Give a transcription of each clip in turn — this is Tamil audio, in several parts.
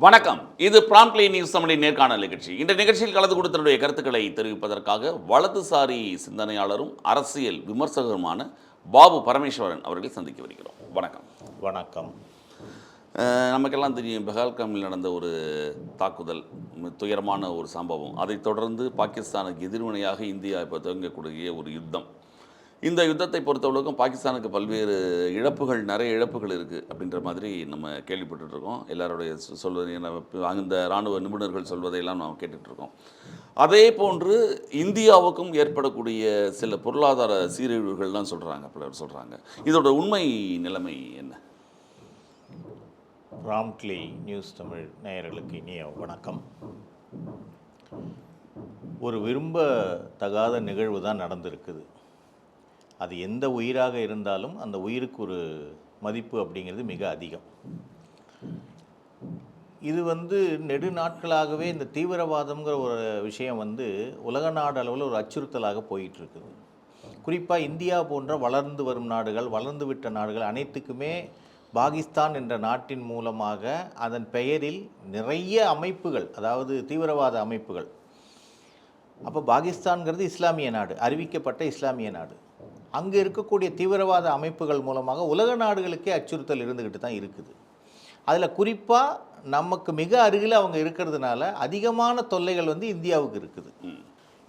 வணக்கம். இது பிராம்ப்ளே நியூஸ் தமிழின் நேர்காணல் நிகழ்ச்சி. இந்த நிகழ்ச்சியில் கலந்து கொண்டு தன்னுடைய கருத்துக்களை தெரிவிப்பதற்காக வலதுசாரி சிந்தனையாளரும் அரசியல் விமர்சகருமான பாபு பரமேஸ்வரன் அவர்களை சந்திக்க வருகிறோம். வணக்கம். வணக்கம். நமக்கெல்லாம் தெரியும், பெஹல்காமில் நடந்த ஒரு தாக்குதல், துயரமான ஒரு சம்பவம். அதைத் தொடர்ந்து பாகிஸ்தானுக்கு எதிர்வினையாக இந்தியா இப்போ துவங்கக்கூடிய ஒரு யுத்தம். இந்த யுத்தத்தை பொறுத்தவரைக்கும் பாகிஸ்தானுக்கு பல்வேறு இழப்புகள், நிறைய இழப்புகள் இருக்குது அப்படின்ற மாதிரி நம்ம கேள்விப்பட்டுருக்கோம். எல்லாருடைய சொல்வதை அந்த இராணுவ நிபுணர்கள் சொல்வதையெல்லாம் நாம் கேட்டுட்ருக்கோம். அதே போன்று இந்தியாவுக்கும் ஏற்படக்கூடிய சில பொருளாதார சீரழிவுகள்லாம் சொல்கிறாங்க, பலர் சொல்கிறாங்க. இதோட உண்மை நிலைமை என்ன? பிராம்ப்ளே நியூஸ் தமிழ் நேயர்களுக்கு இனிய வணக்கம். ஒரு விரும்பத்தகாத நிகழ்வு தான் நடந்திருக்குது. அது எந்த உயிராக இருந்தாலும் அந்த உயிருக்கு ஒரு மதிப்பு அப்படிங்கிறது மிக அதிகம். இது நெடுநாட்களாகவே இந்த தீவிரவாதம்ங்கிற ஒரு விஷயம் உலக நாடு அளவில் ஒரு அச்சுறுத்தலாக போயிட்டுருக்குது. குறிப்பாக இந்தியா போன்ற வளர்ந்து வரும் நாடுகள், வளர்ந்து விட்ட நாடுகள் அனைத்துக்குமே பாகிஸ்தான் என்ற நாட்டின் மூலமாக அதன் பெயரில் நிறைய அமைப்புகள், அதாவது தீவிரவாத அமைப்புகள். அப்போ பாகிஸ்தான்கிறது இஸ்லாமிய நாடு, அறிவிக்கப்பட்ட இஸ்லாமிய நாடு. அங்கே இருக்கக்கூடிய தீவிரவாத அமைப்புகள் மூலமாக உலக நாடுகளுக்கே அச்சுறுத்தல் இருந்துக்கிட்டு தான் இருக்குது. அதில் குறிப்பாக நமக்கு மிக அருகில் அவங்க இருக்கிறதுனால அதிகமான தொல்லைகள் இந்தியாவுக்கு இருக்குது.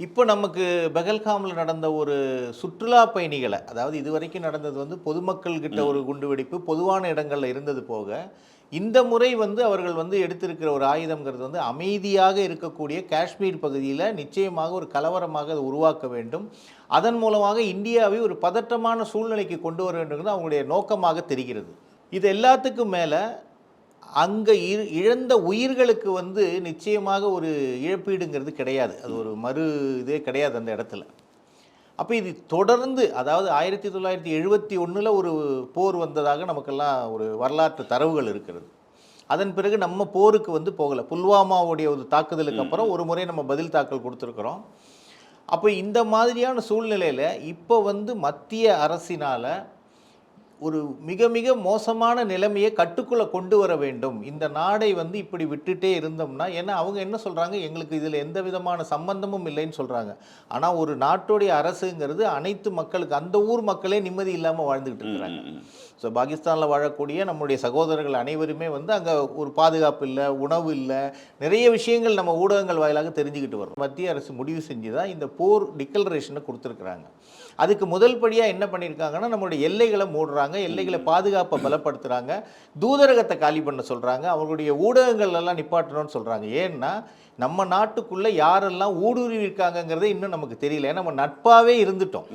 இப்போ நமக்கு பெஹல்காமில் நடந்த ஒரு சுற்றுலா பயணிகளை, அதாவது இதுவரைக்கும் நடந்தது பொதுமக்கள்கிட்ட ஒரு குண்டுவெடிப்பு, பொதுவான இடங்களில் இருந்தது போக, இந்த முறை அவர்கள் எடுத்திருக்கிற ஒரு ஆயுதங்கிறது அமைதியாக இருக்கக்கூடிய காஷ்மீர் பகுதியில் நிச்சயமாக ஒரு கலவரமாக அதை உருவாக்க வேண்டும். அதன் மூலமாக இந்தியாவை ஒரு பதற்றமான சூழ்நிலைக்கு கொண்டு வர வேண்டும்ங்கிறது அவங்களுடைய நோக்கமாக தெரிகிறது. இது எல்லாத்துக்கும் மேலே அங்கே இழந்த உயிர்களுக்கு நிச்சயமாக ஒரு இழப்பீடுங்கிறது கிடையாது. அது ஒரு இதே கிடையாது அந்த இடத்துல. அப்போ இது தொடர்ந்து, அதாவது 1971 ஒரு போர் வந்ததாக நமக்கெல்லாம் ஒரு வரலாற்று தரவுகள் இருக்கிறது. அதன் பிறகு நம்ம போருக்கு போகலை. புல்வாமாவுடைய ஒரு தாக்குதலுக்கு அப்புறம் ஒரு முறை நம்ம பதில் தாக்கல் கொடுத்துருக்குறோம். அப்போ இந்த மாதிரியான சூழ்நிலையில் இப்போ மத்திய அரசினால் ஒரு மிக மிக மோசமான நிலைமையை கட்டுக்குள்ளே கொண்டு வர வேண்டும். இந்த நாடை இப்படி விட்டுட்டே இருந்தோம்னா, ஏன்னா அவங்க என்ன சொல்கிறாங்க, எங்களுக்கு இதில் எந்த விதமான சம்பந்தமும் இல்லைன்னு சொல்கிறாங்க. ஆனால் ஒரு நாட்டுடைய அரசுங்கிறது அனைத்து மக்களுக்கு, அந்த ஊர் மக்களே நிம்மதி இல்லாமல் வாழ்ந்துக்கிட்டு இருக்கிறாங்க. ஸோ பாகிஸ்தானில் வாழக்கூடிய நம்முடைய சகோதரர்கள் அனைவருமே அங்கே ஒரு பாதுகாப்பு இல்லை, உணவு இல்லை, நிறைய விஷயங்கள் நம்ம ஊடகங்கள் வாயிலாக தெரிஞ்சுக்கிட்டு வரோம். மத்திய அரசு முடிவு செஞ்சு தான் இந்த போர் டிக்ளரேஷனை கொடுத்துருக்குறாங்க. அதுக்கு முதல் படியாக என்ன பண்ணியிருக்காங்கன்னா, நம்மளுடைய எல்லைகளை மூடுறாங்க, எல்லைகளை பாதுகாப்பை பலப்படுத்துகிறாங்க, தூதரகத்தை காலி பண்ண சொல்கிறாங்க, அவங்களுடைய ஊடகங்கள் எல்லாம் நிப்பாட்டணும்னு சொல்கிறாங்க. ஏன்னா நம்ம நாட்டுக்குள்ளே யாரெல்லாம் ஊடுருவி இருக்காங்கங்கிறதே இன்னும் நமக்கு தெரியல. ஏன்னா நம்ம நட்பாகவே இருந்துட்டோம்.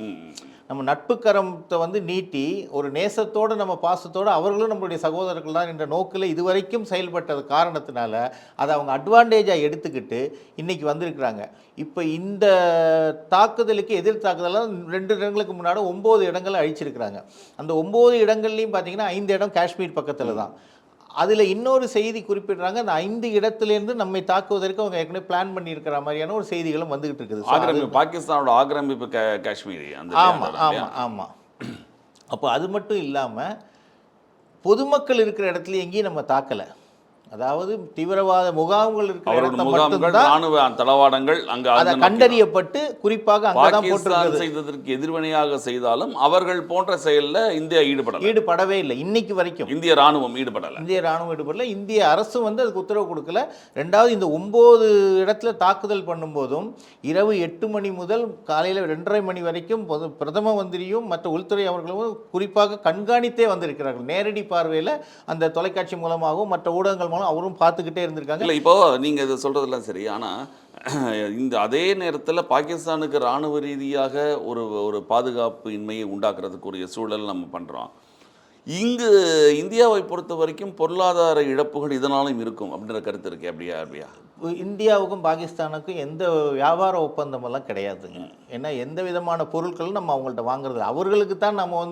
நம்ம நட்பு கரத்தை நீட்டி ஒரு நேசத்தோடு, நம்ம பாசத்தோடு, அவர்களும் நம்மளுடைய சகோதரர்கள் தான் என்ற நோக்கில் இதுவரைக்கும் செயல்பட்டது காரணத்தினால அதை அவங்க அட்வான்டேஜாக எடுத்துக்கிட்டு இன்றைக்கி வந்திருக்கிறாங்க. இப்போ இந்த தாக்குதலுக்கு எதிர் தாக்குதலாம் 2 இடங்களுக்கு முன்னாடி 9 இடங்களை அழிச்சிருக்கிறாங்க. அந்த 9 இடங்கள்லையும் பார்த்திங்கன்னா 5 இடம் காஷ்மீர் பக்கத்தில் தான். அதில் இன்னொரு செய்தி குறிப்பிடுறாங்க, அந்த 5 இடத்துலேருந்து நம்மை தாக்குவதற்கு அவங்க ஏற்கனவே பிளான் பண்ணியிருக்கிற மாதிரியான ஒரு செய்திகளும் வந்துகிட்டு இருக்குது. பாகிஸ்தானோட ஆக்கிரமிப்பு காஷ்மீரி. ஆமாம் ஆமாம் ஆமாம். அப்போ அது மட்டும் இல்லாமல் பொதுமக்கள் இருக்கிற இடத்துல எங்கேயும் நம்ம தாக்கலை. அதாவது தீவிரவாத முகாம்கள் இருக்கிற இடத்துல மட்டும்தான் தளவாடங்கள் அங்கே அதை கண்டறியப்பட்டு குறிப்பாக பாகிஸ்தான் செய்ததற்கு எதிர்வினையாக செய்தாலும் அவர்கள் போன்ற செயலில் இந்தியா ஈடுபடவே இல்லை. இன்னைக்கு வரைக்கும் இந்திய ராணுவம் ஈடுபடலை. இந்திய அரசு அதுக்கு உத்தரவு கொடுக்கல. ரெண்டாவது, இந்த 9 இடத்துல தாக்குதல் பண்ணும்போதும் இரவு 8 மணி முதல் காலையில் 2:30 மணி வரைக்கும் பிரதம மந்திரியும் மற்ற உள்துறை அவர்களும் குறிப்பாக கண்காணித்தே வந்திருக்கிறார்கள். நேரடி பார்வையில் அந்த தொலைக்காட்சி மூலமாகவும் மற்ற ஊடகங்கள் மூலம் அவரும் பார்த்துக்கிட்டே இருந்திருக்காங்க. இல்லை, இப்போ நீங்கள் இதை சொல்கிறதெல்லாம் சரி, ஆனால் இந்த அதே நேரத்தில் பாகிஸ்தானுக்கு இராணுவ ரீதியாக ஒரு பாதுகாப்பு இன்மையை உண்டாக்குறதுக்குரிய சூழல் நம்ம பண்ணுறோம். இங்கு இந்தியாவை பொறுத்த வரைக்கும் பொருளாதார இழப்புகள் இதனாலும் இருக்கும் அப்படின்ற கருத்து இருக்கு. அப்படியா? இந்தியாவுக்கும் பாகிஸ்தானுக்கும் எந்த வியாபார ஒப்பந்தமெல்லாம் கிடையாதுங்க. ஏன்னா எந்த விதமான பொருட்களும் நம்ம அவங்கள்ட்ட வாங்குறது, அவர்களுக்கு தான் நம்ம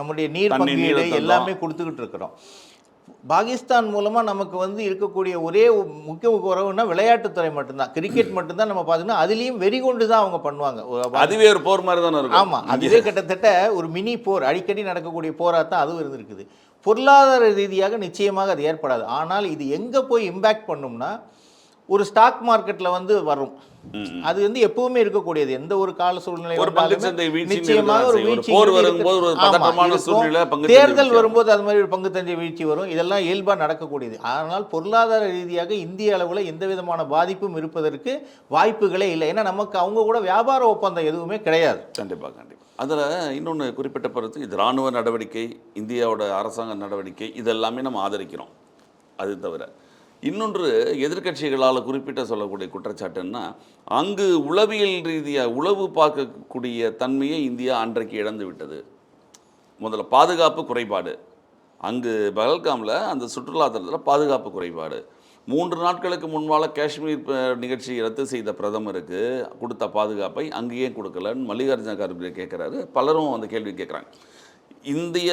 நம்முடைய நீர் பங்கீடு எல்லாமே கொடுத்துக்கிட்டு இருக்கிறோம். பாகிஸ்தான் மூலமாக நமக்கு வந்து இருக்கக்கூடிய ஒரே முக்கிய உறவுன்னா விளையாட்டுத்துறை மட்டும்தான். கிரிக்கெட் மட்டும்தான் நம்ம பார்த்தீங்கன்னா அதுலேயும் வெறி கொண்டு தான் அவங்க பண்ணுவாங்க. அதுவே ஒரு போர் மாதிரி தானே இருக்கும். ஆமாம், அதுவே கிட்டத்தட்ட ஒரு மினி போர், அடிக்கடி நடக்கக்கூடிய போராக தான் அதுவும் இருந்திருக்குது. பொருளாதார ரீதியாக நிச்சயமாக அது ஏற்படாது. ஆனால் இது எங்கே போய் இம்பேக்ட் பண்ணும்னா ஒரு ஸ்டாக் மார்க்கெட்டில் வந்து வரும். அது வந்து எப்பவுமே இருக்கக்கூடியது. எந்த ஒரு கால சூழ்நிலை நிச்சயமாக ஒரு வீழ்ச்சி தேர்தல் வரும்போது அது மாதிரி ஒரு பங்கு தந்தை வீழ்ச்சி வரும். இதெல்லாம் இயல்பாக நடக்கக்கூடியது. ஆனால் பொருளாதார ரீதியாக இந்திய அளவில் எந்த விதமான பாதிப்பும் இருப்பதற்கு வாய்ப்புகளே இல்லை. ஏன்னா நமக்கு அவங்க கூட வியாபார ஒப்பந்தம் எதுவுமே கிடையாது. கண்டிப்பாக கண்டிப்பாக. அதில் இன்னொன்று குறிப்பிட்ட பிறகு இது இராணுவ நடவடிக்கை, இந்தியாவோட அரசாங்க நடவடிக்கை, இதெல்லாமே நம்ம ஆதரிக்கிறோம். அது தவிர இன்னொன்று எதிர்க்கட்சிகளால் குறிப்பிட்ட சொல்லக்கூடிய குற்றச்சாட்டுன்னா, அங்கு உளவியல் ரீதியாக உளவு பார்க்கக்கூடிய தன்மையை இந்தியா அன்றைக்கு இழந்து விட்டது. முதல்ல பாதுகாப்பு குறைபாடு, அங்கு பஹல்காமில் அந்த சுற்றுலாத்தலத்தில் பாதுகாப்பு குறைபாடு. 3 நாட்களுக்கு முன்பால் காஷ்மீர் நிகழ்ச்சி ரத்து செய்த பிரதமருக்கு கொடுத்த பாதுகாப்பை அங்கேயே கொடுக்கலன்னு மல்லிகார்ஜுன கார்கே கேட்குறாரு. பலரும் அந்த கேள்வி கேட்குறாங்க. இந்திய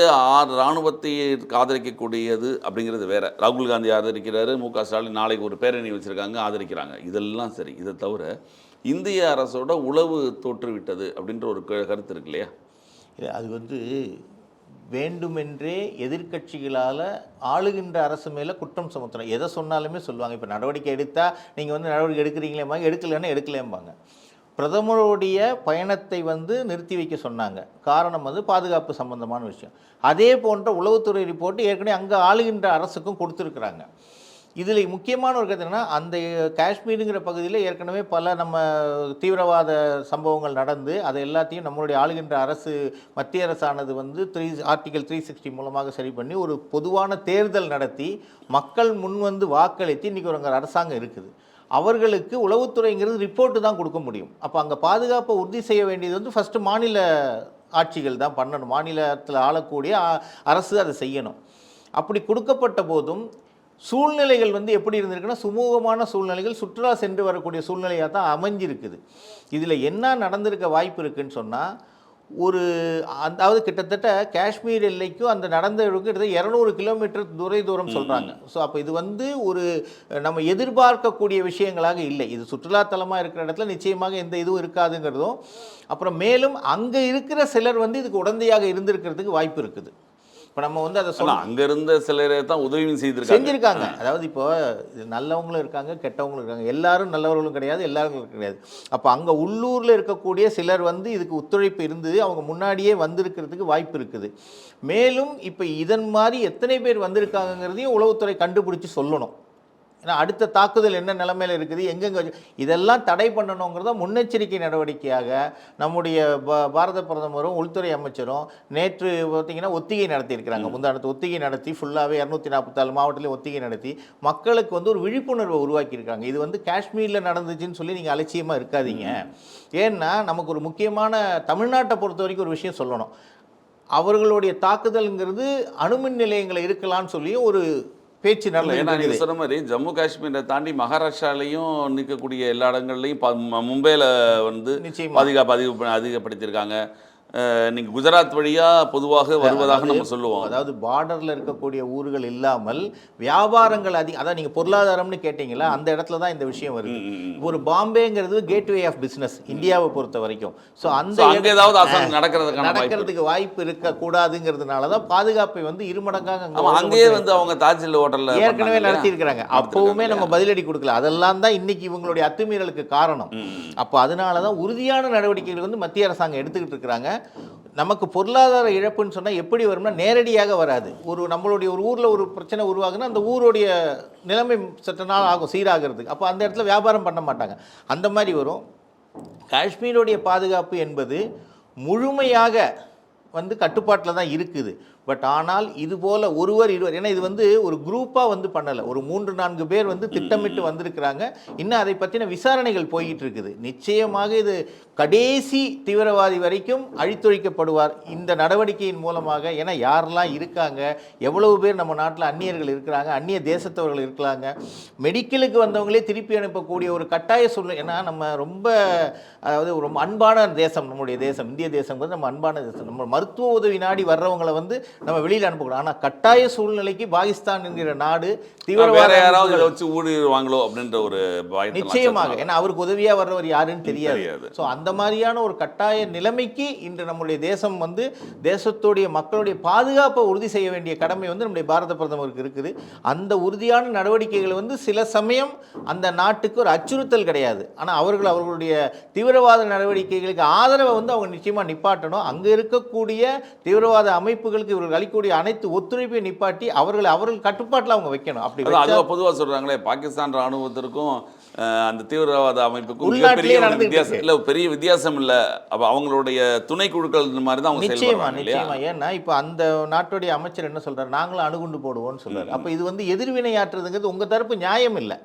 இராணுவத்தை ஆதரிக்கக்கூடியது அப்படிங்கிறது வேற. ராகுல் காந்தி ஆதரிக்கிறாரு, மு.க. ஸ்டாலின் நாளைக்கு ஒரு பேரணி வச்சுருக்காங்க, ஆதரிக்கிறாங்க. இதெல்லாம் சரி. இதை தவிர இந்திய அரசோட உளவு தோற்றுவிட்டது அப்படின்ற ஒரு கருத்து இருக்கு இல்லையா? அது வந்து வேண்டுமென்றே எதிர்க்கட்சிகளால் ஆளுகின்ற அரசு மேலே குற்றம் சுமத்தணும். எதை சொன்னாலுமே சொல்லுவாங்க. இப்போ நடவடிக்கை எடுத்தால் நீங்கள் வந்து நடவடிக்கை எடுக்கிறீங்களேம்பாங்க, எடுக்கலைன்னா எடுக்கலேம்பாங்க. பிரதமருடைய பயணத்தை வந்து நிறுத்தி வைக்க சொன்னாங்க. காரணம் வந்து பாதுகாப்பு சம்பந்தமான விஷயம். அதே போன்ற உளவுத்துறை ரிப்போர்ட் ஏற்கனவே அங்கே ஆளுகின்ற அரசுக்கும் கொடுத்துருக்குறாங்க. இதில் முக்கியமான ஒரு கருத்து என்னன்னா, அந்த காஷ்மீருங்கிற பகுதியில் ஏற்கனவே பல நம்ம தீவிரவாத சம்பவங்கள் நடந்து அதை எல்லாத்தையும் நம்மளுடைய ஆளுகின்ற அரசு மத்திய அரசானது வந்து ஆர்டிகல் 360 மூலமாக சரி பண்ணி ஒரு பொதுவான தேர்தல் நடத்தி மக்கள் முன் வந்து வாக்களித்து இன்றைக்கி ஒரு அரசாங்கம் இருக்குது. அவர்களுக்கு உளவுத்துறைங்கிறது ரிப்போர்ட்டு தான் கொடுக்க முடியும். அப்போ அங்கே பாதுகாப்பை உறுதி செய்ய வேண்டியது வந்து ஃபஸ்ட்டு மாநில ஆட்சிகள் தான் பண்ணணும். மாநிலத்தில் ஆளக்கூடிய அரசு அதை செய்யணும். அப்படி கொடுக்கப்பட்ட போதும் சூழ்நிலைகள் வந்து எப்படி இருந்திருக்குன்னா, சுமூகமான சூழ்நிலைகள், சுற்றுலா சென்று வரக்கூடிய சூழ்நிலையாக தான் அமைஞ்சிருக்குது. இதில் என்ன நடந்திருக்க வாய்ப்பு இருக்குதுன்னு சொன்னால், ஒரு அதாவது கிட்டத்தட்ட காஷ்மீர் எல்லைக்கும் அந்த நடந்த கிட்டத்தட்ட 200 கிலோமீட்டர் தூரம் சொல்கிறாங்க. ஸோ அப்போ இது வந்து ஒரு நம்ம எதிர்பார்க்கக்கூடிய விஷயங்களாக இல்லை. இது சுற்றுலாத்தலமாக இருக்கிற இடத்துல நிச்சயமாக எந்த இதுவும் இருக்காதுங்கிறதும், அப்புறம் மேலும் அங்கே இருக்கிற சிலர் வந்து இதுக்கு உடந்தையாக இருந்திருக்கிறதுக்கு வாய்ப்பு இருக்குது. இப்போ நம்ம வந்து அதை சொல்லலாம், அங்கே இருந்த சிலரை தான் உதவியும் செஞ்சுருக்காங்க. அதாவது இப்போ நல்லவங்களும் இருக்காங்க, கெட்டவங்களும் இருக்காங்க. எல்லாரும் நல்லவர்களும் கிடையாது, எல்லாரும் கிடையாது. அப்போ அங்கே உள்ளூரில் இருக்கக்கூடிய சிலர் வந்து இதுக்கு ஒத்துழைப்பு இருந்தது, அவங்க முன்னாடியே வந்திருக்கிறதுக்கு வாய்ப்பு இருக்குது. மேலும் இப்போ இதன் மாதிரி எத்தனை பேர் வந்திருக்காங்கிறதையும் உளவுத்துறை கண்டுபிடிச்சி சொல்லணும். ஏன்னா அடுத்த தாக்குதல் என்ன நிலைமையில் இருக்குது, எங்கெங்கே இதெல்லாம் தடை பண்ணணுங்கிறத முன்னெச்சரிக்கை நடவடிக்கையாக நம்முடைய பாரத பிரதமரும் உள்துறை அமைச்சரும் நேற்று பார்த்திங்கன்னா ஒத்திகை நடத்தியிருக்கிறாங்க. முந்தானத்து ஒத்திகை நடத்தி ஃபுல்லாகவே 244 மாவட்டத்திலையும் ஒத்திகை நடத்தி மக்களுக்கு வந்து ஒரு விழிப்புணர்வை உருவாக்கியிருக்காங்க. இது வந்து காஷ்மீரில் நடந்துச்சுன்னு சொல்லி நீங்கள் அலட்சியமாக இருக்காதீங்க. ஏன்னா நமக்கு ஒரு முக்கியமான தமிழ்நாட்டை பொறுத்த வரைக்கும் ஒரு விஷயம் சொல்லணும். அவர்களுடைய தாக்குதல்ங்கிறது அணுமின் நிலையங்களை இருக்கலாம்னு சொல்லி ஒரு பேச்சு நடல. ஏன்னா நீங்கள் சொன்ன மாதிரி ஜம்மு காஷ்மீரை தாண்டி மகாராஷ்டிராலையும் நிற்கக்கூடிய எல்லா இடங்கள்லையும் மும்பையில் வந்து பாதுகாப்பு அதிகப்படுத்தியிருக்காங்க. நீங்கள் குஜராத் வழியாக பொதுவாக வருவதாக நம்ம சொல்லுவோம். அதாவது பார்டரில் இருக்கக்கூடிய ஊர்கள் இல்லாமல் வியாபாரங்கள் அதான் நீங்கள் பொருளாதாரம்னு கேட்டிங்களா, அந்த இடத்துல தான் இந்த விஷயம் வருது. ஒரு பாம்பேங்கிறது கேட்வே ஆஃப் பிஸ்னஸ் இந்தியாவை பொறுத்த வரைக்கும். ஸோ அந்த ஏதாவது நடக்கிறதுக்கு வாய்ப்பு இருக்கக்கூடாதுங்கிறதுனால தான் பாதுகாப்பை வந்து இருமடங்காக அங்கேயே வந்து அவங்க தாஜ்மஹல் ஹோட்டலில் ஏற்கனவே நடத்தியிருக்கிறாங்க. அப்போவுமே நம்ம பதிலடி கொடுக்கல. அதெல்லாம் தான் இன்னைக்கு இவங்களுடைய அத்துமீறலுக்கு காரணம். அப்போ அதனால தான் உறுதியான நடவடிக்கைகள் வந்து மத்திய அரசாங்கம் எடுத்துக்கிட்டு இருக்கிறாங்க. நமக்கு பொருளாதார இழப்புன்னு சொன்னால் எப்படி வரும்னா நேரடியாக வராது. நம்மளுடைய ஒரு ஊரில் ஒரு பிரச்சனை உருவாகுன்னா அந்த ஊருடைய நிலைமை சற்று நாள் ஆகும் சீராகிறதுக்கு. அப்போ அந்த இடத்துல வியாபாரம் பண்ண மாட்டாங்க. அந்த மாதிரி வரும். காஷ்மீருடைய பாதுகாப்பு என்பது முழுமையாக வந்து கட்டுப்பாட்டில் தான் இருக்குது. பட் ஆனால் இது போல் ஒருவர் ஏன்னா இது வந்து ஒரு குரூப்பாக வந்து பண்ணலை, ஒரு 3-4 பேர் வந்து திட்டமிட்டு வந்திருக்கிறாங்க. இன்னும் அதை பற்றின விசாரணைகள் போய்கிட்டு இருக்குது. நிச்சயமாக இது கடைசி தீவிரவாதி வரைக்கும் அழித்தொழிக்கப்படுவார் இந்த நடவடிக்கையின் மூலமாக. ஏன்னா யாரெல்லாம் இருக்காங்க, எவ்வளவு பேர் நம்ம நாட்டில் அந்நியர்கள் இருக்கிறாங்க, அந்நிய தேசத்தவர்கள் இருக்கிறாங்க, மெடிக்கலுக்கு வந்தவங்களே திருப்பி அனுப்பக்கூடிய ஒரு கட்டாய சூழ்நிலை. ஏன்னா நம்ம ரொம்ப அதாவது ரொம்ப அன்பான தேசம் நம்முடைய தேசம், இந்திய தேசம் வந்து நம்ம அன்பான தேசம். நம்ம மருத்துவ உதவி நாடி வர்றவங்களை வந்து நம்ம வெளியில் அனுப்பக்கூடாது. ஆனால் கட்டாய சூழ்நிலைக்கு பாகிஸ்தான் என்கிற நாடு வேற தீவிரவாத யாராவது இதை வச்சு ஊடுருவாங்களோ அப்படின்ற ஒரு பயத்தை நிச்சயமாக, ஏன்னா அவருக்கு உதவியா வர்றவர் யாருன்னு தெரியாது. தெரியாது. ஸோ அந்த மாதிரியான ஒரு கட்டாய நிலைமைக்கு இன்று நம்முடைய தேசம் வந்து தேசத்துடைய மக்களுடைய பாதுகாப்பை உறுதி செய்ய வேண்டிய கடமை வந்து நம்முடைய பாரத பிரதமருக்கு இருக்குது. அந்த உறுதியான நடவடிக்கைகள் வந்து சில சமயம் அந்த நாட்டுக்கு ஒரு அச்சுறுத்தல் கிடையாது, ஆனால் அவர்களுடைய தீவிரவாத நடவடிக்கைகளுக்கு ஆதரவை வந்து அவங்க நிச்சயமா நிப்பாட்டணும். அங்கே இருக்கக்கூடிய தீவிரவாத அமைப்புகளுக்கு இவர்கள் அளிக்கக்கூடிய அனைத்து ஒத்துழைப்பையும் நிப்பாட்டி அவர்கள் கட்டுப்பாட்டில் அவங்க வைக்கணும். அப்படி அதுவா பொதுவாக சொல்றாங்களே, பாகிஸ்தான் ராணுவத்திற்கும் அந்த தீவிரவாத அமைப்புக்கும் உள்நாட்டிலேயே பெரிய வித்தியாசம் இல்ல. அப்ப அவங்களுடைய துணை குழுக்கள் மாதிரி தான் அவங்க செயல்படுறாங்க. நிச்சயமா. ஏன்னா இப்போ அந்த நாட்டுடைய அமைச்சர் என்ன சொல்றாரு, நாங்களும் அணுகுண்டு போடுவோம்னு சொல்றாரு. அப்போ இது வந்து எதிர்வினையாற்றுறதுங்கிறது உங்க தரப்பு நியாயம் இல்லை.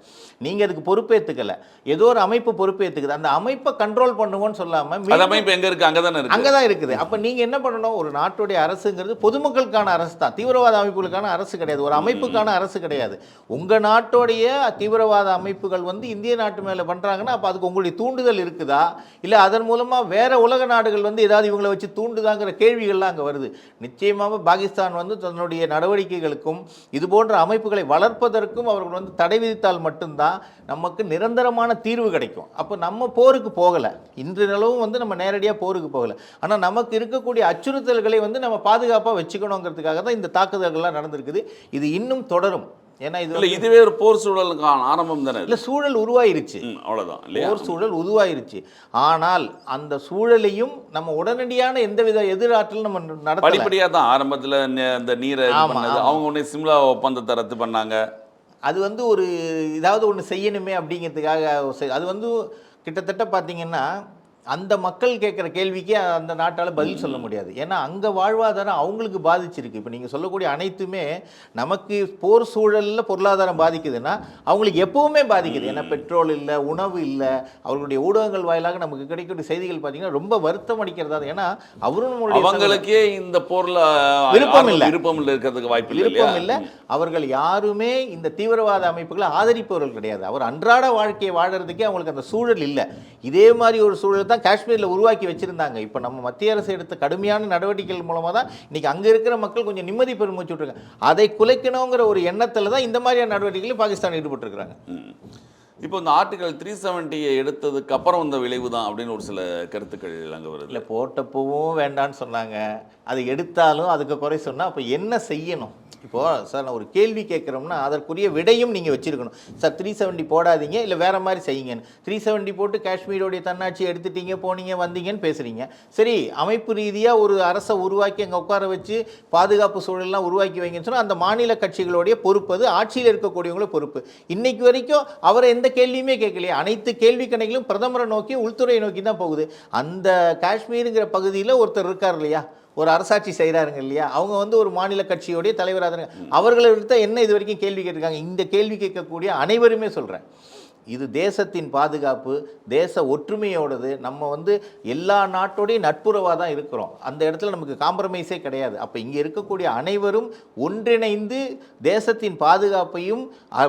நீங்க அதுக்கு பொறுப்பேற்றுக்கல, ஏதோ ஒரு அமைப்பு பொறுப்பேற்றுக்குது, அந்த அமைப்பை கண்ட்ரோல் பண்ணுவோம்னு சொல்லாம அந்த அமைப்பு எங்க இருக்கு, அங்கதான் இருக்குது. அப்ப நீங்க என்ன பண்ணணும், ஒரு நாட்டுடைய அரசுங்கிறது பொதுமக்களுக்கான அரசு தான், தீவிரவாத அமைப்புகளுக்கான அரசு கிடையாது, ஒரு அமைப்புக்கான அரசு கிடையாது. உங்க நாட்டுடைய தீவிரவாத அமைப்புகள் வந்து இந்திய நாட்டு மேல பண்றாங்கன்னா அப்ப அதுக்கு உங்களுடைய தூண்டுதல் இருக்குதா, இல்ல அதன் மூலமா வேற உலக நாடுகள் வந்து ஏதாவது இவங்களை வச்சு தூண்டுதாங்கிற கேள்விகள்லாம் அங்க வருது. நிச்சயமாக பாகிஸ்தான் வந்து தன்னுடைய நடவடிக்கைகளுக்கும் இது போன்ற அமைப்புகளை வளர்ப்பதற்கும் அவர்கள் வந்து தடை விதித்தால் மட்டும்தான் நமக்கு நிரந்தரமான தீர்வு கிடைக்கும். அப்போ நம்ம போருக்கு போகலை, இன்று நிலவும் வந்து நம்ம நேரடியாக போருக்கு போகலை, ஆனால் நமக்கு இருக்கக்கூடிய அச்சுறுத்தல்களை வந்து நம்ம பாதுகாப்பாக வச்சுக்கணுங்கிறதுக்காக தான் இந்த தாக்குதல்கள்லாம் நடந்திருக்குது. இது இன்னும் தொடரும். ஏன்னா இதுவே ஒரு போர் சூழலுக்கான ஆரம்பம் தானே. இல்லை, சூழல் உருவாயிருச்சு, அவ்வளோதான். போர் சூழல் உருவாயிருச்சு. ஆனால் அந்த சூழலையும் நம்ம உடனடியான எந்தவித எதிராற்றலும் நம்ம நடத்த படிப்படியாக தான். ஆரம்பத்தில் இந்த நீரை அவங்க உடனே சிம்லா ஒப்பந்தத்தை ரத்து பண்ணாங்க. அது வந்து ஒரு ஏதாவது ஒன்று செய்யணுமே அப்படிங்கிறதுக்காக அது வந்து கிட்டத்தட்ட பார்த்தீங்கன்னா அந்த மக்கள் கேட்குற கேள்விக்கே அந்த நாட்டால் பதில் சொல்ல முடியாது. ஏன்னா அங்கே வாழ்வாதாரம் அவங்களுக்கு பாதிச்சிருக்கு. இப்போ நீங்கள் சொல்லக்கூடிய அனைத்துமே நமக்கு போர் சூழலில் பொருளாதாரம் பாதிக்குதுன்னா அவங்களுக்கு எப்பவுமே பாதிக்குது. ஏன்னா பெட்ரோல் இல்லை, உணவு இல்லை. அவர்களுடைய ஊடகங்கள் வாயிலாக நமக்கு கிடைக்கக்கூடிய செய்திகள் பார்த்தீங்கன்னா ரொம்ப வருத்தம் அடிக்கிறதா. ஏன்னா அவங்களுக்கே இந்த போரில் விருப்பம் இல்லை இருக்கிறதுக்கு வாய்ப்பு விருப்பம் இல்லை. அவர்கள் யாருமே இந்த தீவிரவாத அமைப்புகளை ஆதரிப்பவர்கள் கிடையாது. அவர் அன்றாட வாழ்க்கையை வாழறதுக்கே அவங்களுக்கு அந்த சூழல் இல்லை. இதே மாதிரி ஒரு சூழல் தான் காஷ்மீரில் உருவாக்கி வச்சிருந்தாங்க. இப்போ நம்ம மத்திய அரசு எடுத்த கடுமையான நடவடிக்கைகள் மூலமாக தான் இன்னைக்கு அங்கே இருக்கிற மக்கள் கொஞ்சம் நிம்மதி பெருமூச்சு விட்டுருக்காங்க. அதை குலைக்கணுங்கிற ஒரு எண்ணத்தில் தான் இந்த மாதிரியான நடவடிக்கைகள் பாகிஸ்தான் ஈடுபட்டிருக்கிறாங்க. இப்போ இந்த ஆர்டிகல் 370 எடுத்ததுக்கு அப்புறம் இந்த விளைவு தான் அப்படின்னு ஒரு சில கருத்துக்கள் அங்கே வருது. இல்லை, போட்டப்பவும் வேண்டான்னு சொன்னாங்க, அதை எடுத்தாலும் அதுக்கு குறை சொன்னால் அப்போ என்ன செய்யணும்? இப்போது சார் நான் ஒரு கேள்வி கேட்குறோம்னா அதற்குரிய விடையும் நீங்கள் வச்சுருக்கணும். சார் 370 போடாதீங்க, இல்லை வேறு மாதிரி செய்யுங்கன்னு. 370 போட்டு காஷ்மீரோடைய தன்னாட்சி எடுத்துட்டீங்க, போனீங்க, வந்தீங்கன்னு பேசுகிறீங்க. சரி, அமைப்பு ரீதியாக ஒரு அரசை உருவாக்கி அங்கே உட்கார வச்சு பாதுகாப்பு சூழல்லாம் உருவாக்கி வைங்கன்னு சொன்னால் அந்த மாநில கட்சிகளுடைய பொறுப்பு, அது ஆட்சியில் இருக்கக்கூடியவங்கள பொறுப்பு. இன்னைக்கு வரைக்கும் அவரை எந்த கேள்வியுமே கேட்கலையே. அனைத்து கேள்வி கணைகளும் பிரதமரை நோக்கி, உள்துறையை நோக்கி தான் போகுது. அந்த காஷ்மீருங்கிற பகுதியில் ஒருத்தர் இருக்கார் இல்லையா, ஒரு அரசாட்சி செய்கிறாருங்க இல்லையா, அவங்க வந்து ஒரு மாநில கட்சியோடைய தலைவராக அவர்களை எடுத்த என்ன இது வரைக்கும் கேள்வி கேட்டிருக்காங்க? இந்த கேள்வி கேட்கக்கூடிய அனைவருமே சொல்கிறேன், இது தேசத்தின் பாதுகாப்பு, தேச ஒற்றுமையோடது. நம்ம வந்து எல்லா நாட்டோடையும் நட்புறவாக தான் இருக்கிறோம். அந்த இடத்துல நமக்கு காம்ப்ரமைஸே கிடையாது. அப்போ இங்கே இருக்கக்கூடிய அனைவரும் ஒன்றிணைந்து தேசத்தின் பாதுகாப்பையும்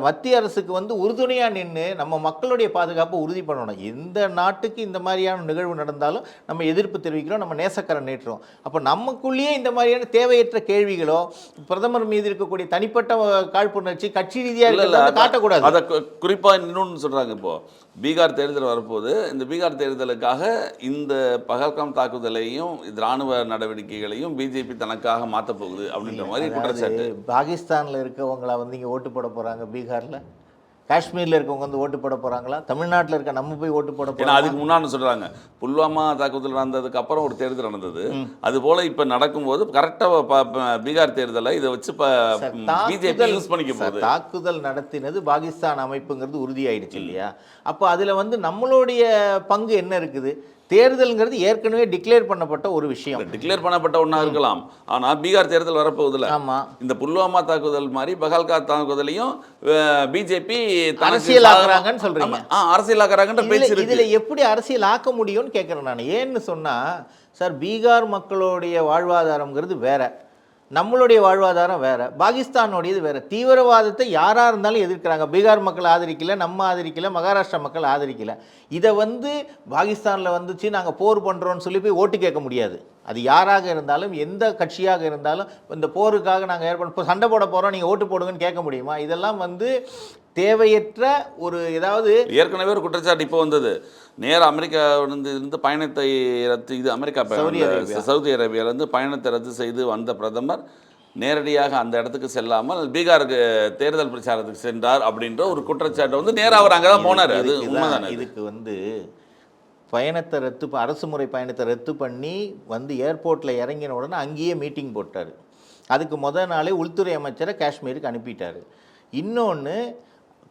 மத்திய அரசுக்கு வந்து உறுதுணையாக நின்று நம்ம மக்களுடைய பாதுகாப்பை உறுதி பண்ணணும். எந்த நாட்டுக்கு இந்த மாதிரியான நிகழ்வு நடந்தாலும் நம்ம எதிர்ப்பு தெரிவிக்கிறோம், நம்ம நேசக்கரம் நீட்டுறோம். அப்போ நமக்குள்ளேயே இந்த மாதிரியான தேவையற்ற கேள்விகளோ பிரதமர் மீது இருக்கக்கூடிய தனிப்பட்ட காழ்ப்புணர்ச்சி கட்சி ரீதியாக காட்டக்கூடாது. அதை குறிப்பாக இன்னொன்று சொல்கிறாங்க. இப்போ பீகார் தேர்தல் வரப்போது, இந்த பீகார் தேர்தலுக்காக இந்த பகல்காம் தாக்குதலையும் இராணுவ நடவடிக்கைகளையும் பிஜேபி தனக்காக மாற்ற போகுது அப்படின்ற மாதிரி குற்றச்சாட்டு. பாகிஸ்தானில் இருக்கவங்களா வந்து இங்கே ஓட்டு போட போகிறாங்க, பீகாரில் காஷ்மீரில் இருக்கவங்க வந்து ஓட்டு போட போகிறாங்களா, தமிழ்நாட்டில் இருக்க நம்ம போய் ஓட்டு போட போகிறோம்? அதுக்கு முன்னாடி சொல்கிறாங்க, புல்வாமா தாக்குதல் நடந்ததுக்கு அப்புறம் ஒரு தேர்தல் நடந்தது, அதுபோல் இப்போ நடக்கும்போது கரெக்டாக பீகார் தேர்தலை இதை வச்சு பிஜேபி யூஸ் பண்ணிக்க போகுது. தாக்குதல் நடத்தினது பாகிஸ்தான் அமைப்புங்கிறது உறுதியாயிடுச்சு இல்லையா? அப்போ அதில் வந்து நம்மளுடைய பங்கு என்ன இருக்குது? தேர்தல்ங்கிறது ஏற்கனவே டிக்ளேர் பண்ணப்பட்ட ஒரு விஷயம். டிக்ளேர் பண்ணப்பட்ட ஒன்றா இருக்கலாம், ஆனால் பீகார் தேர்தல் வரப்போகுதுல. ஆமாம், இந்த புல்வாமா தாக்குதல் மாதிரி பகல்காம் தாக்குதலையும் பிஜேபி அரசியலாக்குறாங்கன்னு சொல்றீங்க. அரசியலாக்குறாங்கன்ற பேச்சு. இதில் எப்படி அரசியல் ஆக்க முடியும்னு கேட்குறேன் நான். ஏன்னு சொன்னால் சார், பீகார் மக்களுடைய வாழ்வாதாரங்கிறது வேற, நம்மளுடைய வாழ்வாதாரம் வேறு, பாகிஸ்தானோடையது வேறு. தீவிரவாதத்தை யாராக இருந்தாலும் எதிர்க்கிறாங்க. பீகார் மக்கள் ஆதரிக்கலை, நம்ம ஆதரிக்கலை, மகாராஷ்டிரா மக்கள் ஆதரிக்கலை. இதை வந்து பாகிஸ்தானில் வந்துச்சு நாங்கள் போர் பண்ணுறோன்னு சொல்லி போய் ஓட்டு கேட்க முடியாது. அது யாராக இருந்தாலும் எந்த கட்சியாக இருந்தாலும் இந்த போருக்காக நாங்கள் ஏற்பட சண்டை போட போகிறோம் நீங்கள் ஓட்டு போடுங்கன்னு கேட்க முடியுமா? இதெல்லாம் வந்து தேவையற்ற ஒரு ஏதாவது ஏற்கனவே ஒரு குற்றச்சாட்டு இப்போ வந்தது. நேர அமெரிக்காவிலிருந்து பயணத்தை ரத்து இது அமெரிக்கா சவுதி அரேபியாவிலிருந்து பயணத்தை ரத்து செய்து வந்த பிரதமர் நேரடியாக அந்த இடத்துக்கு செல்லாமல் பீகாருக்கு தேர்தல் பிரச்சாரத்துக்கு சென்றார் அப்படின்ற ஒரு குற்றச்சாட்டு வந்து நேராக அவர் அங்கே தான் போனார். அது உண்மைதானே? இதுக்கு வந்து பயணத்தை அரசு முறை பயணத்தை ரத்து பண்ணி வந்து ஏர்போர்ட்டில் இறங்கின உடனே அங்கேயே மீட்டிங் போட்டார். அதுக்கு நாளே உள்துறை அமைச்சரை காஷ்மீருக்கு அனுப்பிட்டார். இன்னொன்று,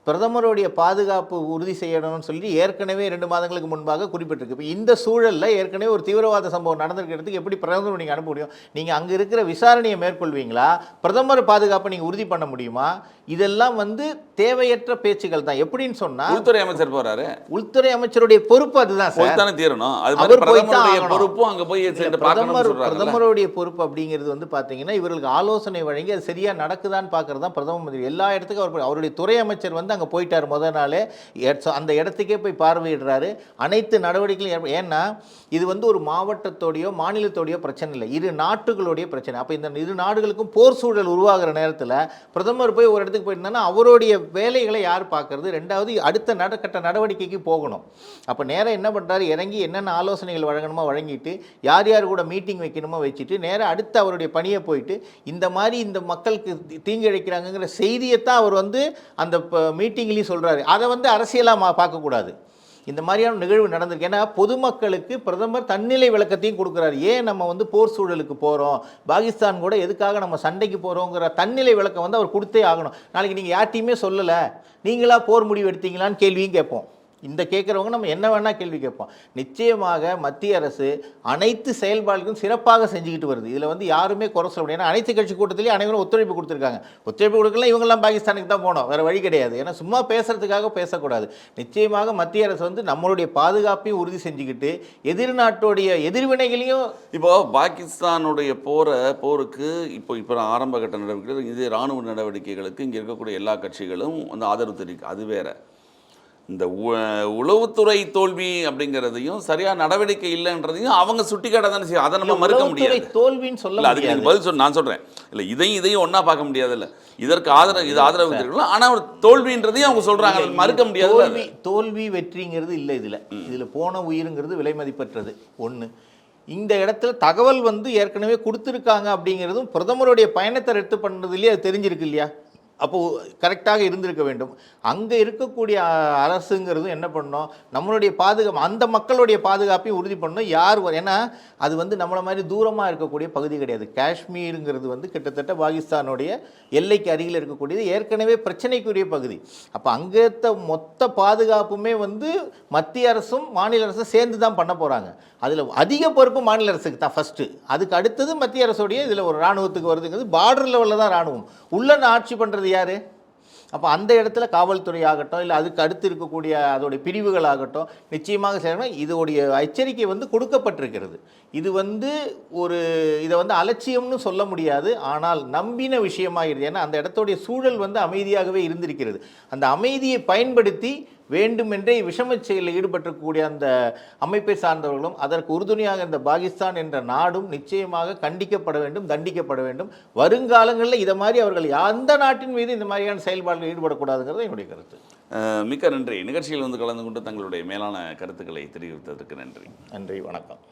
பிரதமருடைய பாதுகாப்பு உறுதி செய்யணும்னு சொல்லி ஏற்கனவே 2 மாதங்களுக்கு முன்பாக குறிப்பிட்டிருக்கு. இப்போ இந்த சூழலில் ஏற்கனவே ஒரு தீவிரவாத சம்பவம் நடந்திருக்கிறதுக்கு எப்படி பிரதமர் நீங்கள் அனுப்ப முடியும்? நீங்கள் அங்கே இருக்கிற விசாரணையை மேற்கொள்வீங்களா? பிரதமர் பாதுகாப்பை நீங்கள் உறுதி பண்ண முடியுமா? இதெல்லாம் வந்து தேவையற்ற பேச்சுகள் தான். எப்படின்னு சொன்னால் உள்துறை அமைச்சர் போறாரு, உள்துறை அமைச்சருடைய பொறுப்பு அதுதான் சார். தானே தீரணும். அவர் போய் பொறுப்பும் அங்கே போய் பிரதமருடைய பொறுப்பு அப்படிங்கிறது வந்து பார்த்தீங்கன்னா இவர்களுக்கு ஆலோசனை வழங்கி அது சரியாக நடக்குதான்னு பார்க்கறது தான் பிரதம மந்திரி. எல்லா இடத்துக்கும் அவருடைய துறை அமைச்சர் வந்து அங்கே போயிட்டார். நாளே அந்த இடத்துக்கே போய் பார்வையிடுறாரு. அனைத்து நடவடிக்கைகளும் ஏன்னா இது வந்து ஒரு மாவட்டத்தோடையோ மாநிலத்தோடையோ பிரச்சனை இல்லை, இரு நாட்டுகளுடைய பிரச்சனை. அப்போ இந்த இரு நாடுகளுக்கும் போர் சூழல் உருவாகிற நேரத்தில் பிரதமர் போய் ஒரு இடத்துக்கு போயிருந்தாங்கன்னா அவருடைய வேலைகளை யார் பார்க்கறது? ரெண்டாவது அடுத்த கட்ட நடவடிக்கைக்கு போகணும். அப்போ நேராக என்ன பண்ணுறாரு, இறங்கி என்னென்ன ஆலோசனைகள் வழங்கணுமோ வழங்கிட்டு யார் யார் கூட மீட்டிங் வைக்கணுமோ வச்சுட்டு நேராக அடுத்து அவருடைய பணியை போயிட்டு இந்த மாதிரி இந்த மக்களுக்கு தீங்கு இழைக்கிறாங்கிற செய்தியைத்தான் அவர் வந்து அந்த மீட்டிங்லேயும் சொல்கிறாரு. அதை வந்து அரசியலாக பார்க்கக்கூடாது. இந்த மாதிரியான நிகழ்வு நடந்திருக்கு. ஏன்னா பொதுமக்களுக்கு பிரதமர் தன்னிலை விளக்கத்தையும் கொடுக்குறாரு. ஏன் நம்ம வந்து போர் சூழலுக்கு போகிறோம், பாகிஸ்தான் கூட எதுக்காக நம்ம சண்டைக்கு போகிறோங்கிற தன்னிலை விளக்கம் வந்து அவர் கொடுத்தே ஆகணும். நாளைக்கு நீங்கள் யார்ட்டையுமே சொல்லலை, நீங்களா போர் முடிவு எடுத்தீங்களான்னு கேள்வியும் கேட்போம். இந்த கேட்குறவங்க நம்ம என்ன வேணால் கேள்வி கேட்போம். நிச்சயமாக மத்திய அரசு அனைத்து செயல்பாடுகளும் சிறப்பாக செஞ்சுக்கிட்டு வருது. இதில் வந்து யாருமே குறை சொல்ல முடியாது. ஏன்னா அனைத்து கட்சி கூட்டத்திலேயே அனைவரும் ஒத்துழைப்பு கொடுத்துருக்காங்க. ஒத்துழைப்பு கொடுக்கலாம், இவங்கெல்லாம் பாகிஸ்தானுக்கு தான் போனோம், வேறு வழி கிடையாது. ஏன்னா சும்மா பேசுறதுக்காக பேசக்கூடாது. நிச்சயமாக மத்திய அரசு வந்து நம்மளுடைய பாதுகாப்பையும் உறுதி செஞ்சுக்கிட்டு எதிர்நாட்டுடைய எதிர்வினைகளையும் இப்போது பாகிஸ்தானுடைய போருக்கு இப்போ ஆரம்ப கட்ட நடவடிக்கைகள், இது இராணுவ நடவடிக்கைகளுக்கு இங்கே இருக்கக்கூடிய எல்லா கட்சிகளும் வந்து ஆதரவு தெரிவிக்கும். அது வேற. இந்த உளவுத்துறை தோல்வி அப்படிங்கிறதையும் சரியா நடவடிக்கை இல்லைன்றதையும் அவங்க சுட்டிக்காட்ட தானே செய்யும். அதை நம்ம மறுக்க முடியாது. தோல்வின்னு சொல்ல அதுக்கு நீங்கள் பதில் நான் சொல்கிறேன். இல்லை இதையும் ஒன்றா பார்க்க முடியாது. இல்லை இதற்கு ஆதரவு தெரிவிக்கலாம், ஆனால் ஒரு தோல்வின்றதையும் அவங்க சொல்கிறாங்க, மறுக்க முடியாது. தோல்வி வெற்றிங்கிறது இல்லை. இதில் போன உயிருங்கிறது விலை மதிப்பற்றது. ஒன்று, இந்த இடத்துல தகவல் வந்து ஏற்கனவே கொடுத்துருக்காங்க அப்படிங்கிறதும் பிரதமருடைய பயணத்தை ரத்து பண்ணுறதுலேயே அது தெரிஞ்சிருக்கு இல்லையா? அப்போது கரெக்டாக இருந்திருக்க வேண்டும். அங்கே இருக்கக்கூடிய அரசுங்கிறதும் என்ன பண்ணணும், நம்மளுடைய பாதுகாப்பு, அந்த மக்களுடைய பாதுகாப்பையும் உறுதி பண்ணணும். ஏன்னா அது வந்து நம்மளை மாதிரி தூரமாக இருக்கக்கூடிய பகுதி கிடையாது. காஷ்மீருங்கிறது வந்து கிட்டத்தட்ட பாகிஸ்தானுடைய எல்லைக்கு அருகில் இருக்கக்கூடியது, ஏற்கனவே பிரச்சனைக்குரிய பகுதி. அப்போ அங்கே மொத்த பாதுகாப்புமே வந்து மத்திய அரசும் மாநில அரசும் சேர்ந்து தான் பண்ண போகிறாங்க. அதில் அதிக பொறுப்பு மாநில அரசுக்கு தான் ஃபஸ்ட்டு. அதுக்கு அடுத்தது மத்திய அரசுடைய இதில் ஒரு இராணுவத்துக்கு வருதுங்கிறது. பார்டர் லெவலில் தான் இராணுவம், உள்ள ஆட்சி பண்ணுறது யார்? அப்போ அந்த இடத்துல காவல்துறை ஆகட்டும், இல்லை அதுக்கு அடுத்து இருக்கக்கூடிய அதோடைய பிரிவுகள் ஆகட்டும் நிச்சயமாக செய்யணும். இதோடைய எச்சரிக்கை வந்து கொடுக்கப்பட்டிருக்கிறது. இது வந்து இதை வந்து அலட்சியம்னு சொல்ல முடியாது, ஆனால் நம்பின விஷயமாகிறது. ஏன்னா அந்த இடத்துடைய சூழல் வந்து அமைதியாகவே இருந்திருக்கிறது. அந்த அமைதியை பயன்படுத்தி வேண்டுமென்றே விஷம செயலில் ஈடுபட்டக்கூடிய அந்த அமைப்பை சார்ந்தவர்களும் அதற்கு உறுதுணையாக இந்த பாகிஸ்தான் என்ற நாடும் நிச்சயமாக கண்டிக்கப்பட வேண்டும், தண்டிக்கப்பட வேண்டும். வருங்காலங்களில் இதை மாதிரி அவர்கள் எந்த நாட்டின் மீது இந்த மாதிரியான செயல்பாடுகள் ஈடுபடக்கூடாதுங்கிறது என்னுடைய கருத்து. மிக்க நன்றி. நிகழ்ச்சியில் வந்து கலந்து கொண்டு தங்களுடைய மேலான கருத்துக்களை தெரிவித்ததற்கு நன்றி. நன்றி, வணக்கம்.